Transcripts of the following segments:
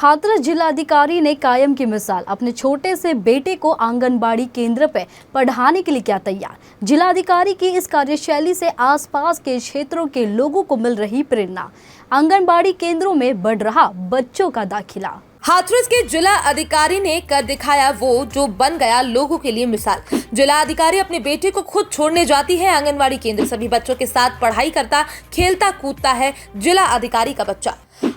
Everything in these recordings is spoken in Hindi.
हाथरस जिलाधिकारी ने कायम की मिसाल, अपने छोटे से बेटे को आंगनबाड़ी केंद्र पर पढ़ाने के लिए किया तैयार। जिलाधिकारी की इस कार्यशैली से आसपास के क्षेत्रों के लोगों को मिल रही प्रेरणा। आंगनबाड़ी केंद्रों में बढ़ रहा बच्चों का दाखिला। हाथरस के जिला अधिकारी ने कर दिखाया वो जो बन गया लोगों के लिए मिसाल। जिला अधिकारी अपने बेटे को खुद छोड़ने जाती है आंगनबाड़ी केंद्र। सभी बच्चों के साथ पढ़ाई करता, खेलता कूदता है जिला अधिकारी का बच्चा।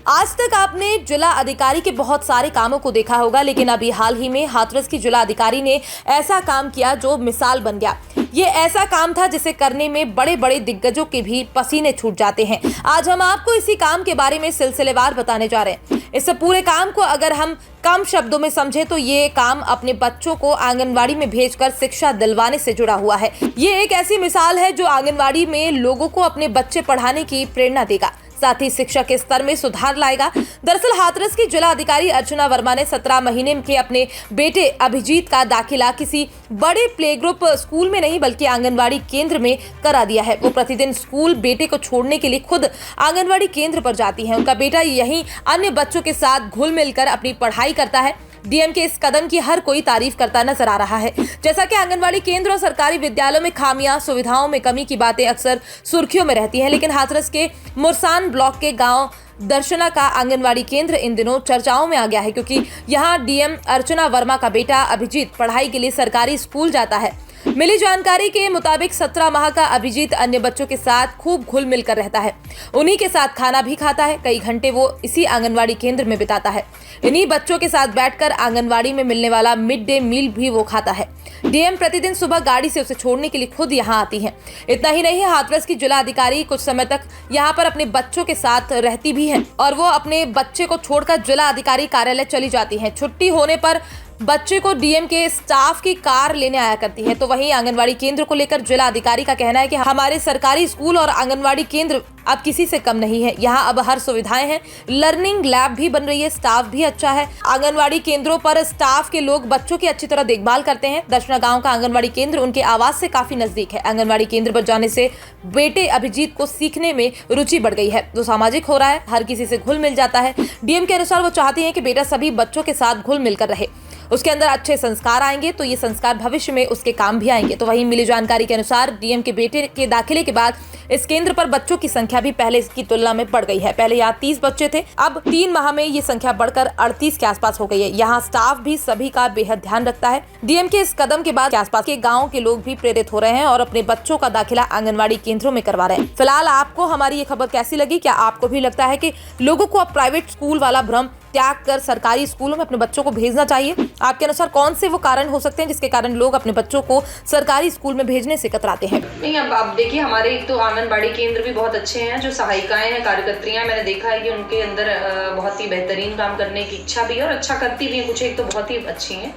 आज तक आपने जिला अधिकारी के बहुत सारे कामों को देखा होगा, लेकिन अभी हाल ही में हाथरस की जिला अधिकारी ने ऐसा काम किया जो मिसाल बन गया। ये ऐसा काम था जिसे करने में बड़े बड़े दिग्गजों के भी पसीने छूट जाते हैं। आज हम आपको इसी काम के बारे में सिलसिलेवार बताने जा रहे हैं। इस पूरे काम को अगर हम कम शब्दों में समझे तो ये काम अपने बच्चों को आंगनवाड़ी में भेजकर शिक्षा दिलवाने से जुड़ा हुआ है। ये एक ऐसी मिसाल है जो आंगनवाड़ी में लोगों को अपने बच्चे पढ़ाने की प्रेरणा देगा, साथ ही शिक्षा के स्तर में सुधार लाएगा। दरअसल हाथरस की जिला अधिकारी अर्चना वर्मा ने 17 महीने के अपने बेटे अभिजीत का दाखिला किसी बड़े प्ले ग्रुप स्कूल में नहीं बल्कि आंगनवाड़ी केंद्र में करा दिया है। वो प्रतिदिन स्कूल बेटे को छोड़ने के लिए खुद आंगनवाड़ी केंद्र पर जाती है। उनका बेटा यहीं अन्य बच्चों के साथ घुल मिलकर अपनी पढ़ाई करता है। डीएम के इस कदम की हर कोई तारीफ करता नजर आ रहा है। जैसा कि आंगनवाड़ी केंद्र और सरकारी विद्यालयों में खामियां, सुविधाओं में कमी की बातें अक्सर सुर्खियों में रहती हैं, लेकिन हाथरस के मुरसान ब्लॉक के गांव दर्शना का आंगनवाड़ी केंद्र इन दिनों चर्चाओं में आ गया है, क्योंकि यहां डीएम अर्चना वर्मा का बेटा अभिजीत पढ़ाई के लिए सरकारी स्कूल जाता है। मिली जानकारी के मुताबिक 17 माह का अभिजीत अन्य बच्चों के साथ खूब घुल मिलकर रहता है। उन्हीं के साथ खाना भी खाता है। कई घंटे वो इसी आंगनवाड़ी केंद्र में बिताता है। इन्हीं बच्चों के साथ बैठकर आंगनवाड़ी में मिलने वाला मिड डे मील भी वो खाता है। डीएम प्रतिदिन सुबह गाड़ी से उसे छोड़ने के लिए खुद यहाँ आती है। इतना ही नहीं, हाथरस की जिला अधिकारी कुछ समय तक यहाँ पर अपने बच्चों के साथ रहती भी है और वो अपने बच्चे को छोड़कर जिला अधिकारी कार्यालय चली जाती है। छुट्टी होने पर बच्चे को डीएम के स्टाफ की कार लेने आया करती है। तो वहीं आंगनवाड़ी केंद्र को लेकर जिला अधिकारी का कहना है कि हमारे सरकारी स्कूल और आंगनवाड़ी केंद्र अब किसी से कम नहीं है। यहाँ अब हर सुविधाएं हैं, लर्निंग लैब भी बन रही है, स्टाफ भी अच्छा है। आंगनवाड़ी केंद्रों पर स्टाफ के लोग बच्चों की अच्छी तरह देखभाल करते हैं। दर्शना गांव का आंगनवाड़ी केंद्र उनके आवास से काफी नजदीक है। आंगनवाड़ी केंद्र पर जाने से बेटे अभिजीत को सीखने में रुचि बढ़ गई है। वो सामाजिक हो रहा है, हर किसी से घुल मिल जाता है। डीएम के अनुसार वो चाहती है कि बेटा सभी बच्चों के साथ घुल मिलकर रहे। उसके अंदर अच्छे संस्कार आएंगे तो ये संस्कार भविष्य में उसके काम भी आएंगे। तो वहीं मिली जानकारी के अनुसार डीएम के बेटे के दाखिले के बाद इस केंद्र पर बच्चों की संख्या भी पहले की तुलना में बढ़ गई है। पहले यहाँ 30 बच्चे थे, अब 3 माह में ये संख्या बढ़कर 38 के आसपास हो गई है। यहाँ स्टाफ भी सभी का बेहद ध्यान रखता है। डीएम के इस कदम के बाद के आसपास के गाँव के लोग भी प्रेरित हो रहे हैं और अपने बच्चों का दाखिला आंगनबाड़ी केंद्रों में करवा रहे हैं। फिलहाल आपको हमारी ये खबर कैसी लगी? क्या आपको भी लगता है कि लोगों को अब प्राइवेट स्कूल वाला भ्रम त्याग कर सरकारी स्कूलों में अपने बच्चों को भेजना चाहिए? आपके अनुसार कौन से वो कारण हो सकते हैं जिसके कारण लोग अपने बच्चों को सरकारी स्कूल में भेजने से कतराते हैं? नहीं, अब देखिए, हमारे एक तो आंगनबाड़ी केंद्र भी बहुत अच्छे हैं। जो सहायिकाएं हैं, कार्यकर्त्रियां, मैंने देखा है कि उनके अंदर बहुत ही बेहतरीन काम करने की इच्छा भी है और अच्छा करती भी है। कुछ एक तो बहुत ही अच्छी हैं,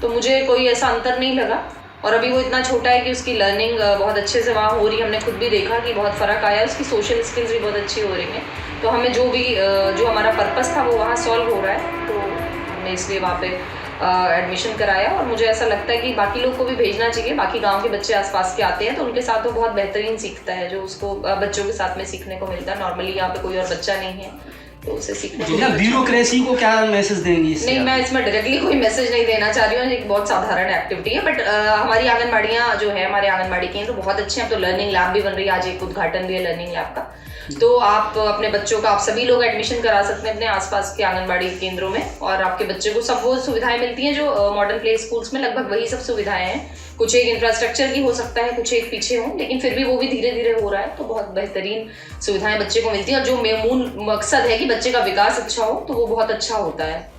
तो मुझे कोई ऐसा अंतर नहीं लगा। और अभी वो इतना छोटा है कि उसकी लर्निंग बहुत अच्छे से वहाँ हो रही है। हमने खुद भी देखा कि बहुत फ़र्क आया है। उसकी सोशल स्किल्स भी बहुत अच्छी हो रही हैं। तो हमें जो हमारा पर्पस था वो वहाँ सॉल्व हो रहा है। तो हमने इसलिए वहाँ पे एडमिशन कराया और मुझे ऐसा लगता है कि बाकी लोग को भी भेजना चाहिए। बाकी गांव के बच्चे आसपास के आते हैं तो उनके साथ वो बहुत बेहतरीन सीखता है, जो उसको बच्चों के साथ में सीखने को मिलता है। नॉर्मली यहाँ पे कोई और बच्चा नहीं है तो उसे सीखने को। ब्यूरोक्रेसी को क्या मैसेज देंगी इससे? नहीं, मैं इसमें डायरेक्टली कोई मैसेज नहीं देना चाह रही हूँ। एक बहुत साधारण एक्टिविटी है, बट हमारी आंगनबाड़ियाँ जो है, हमारे आंगनबाड़ी केंद्र बहुत अच्छे हैं। तो लर्निंग लैब भी बन रही है, आज एक उद्घाटन भी है लर्निंग लैब का। तो आप अपने बच्चों का, आप सभी लोग एडमिशन करा सकते हैं अपने आसपास के आंगनबाड़ी केंद्रों में और आपके बच्चे को सब वो सुविधाएं मिलती हैं जो मॉडर्न प्ले स्कूल्स में लगभग वही सब सुविधाएं हैं। कुछ एक इंफ्रास्ट्रक्चर की हो सकता है, कुछ एक पीछे हो, लेकिन फिर भी वो भी धीरे धीरे हो रहा है। तो बहुत बेहतरीन सुविधाएं बच्चे को मिलती हैं और जो मूल मकसद है कि बच्चे का विकास अच्छा हो, तो वो बहुत अच्छा होता है।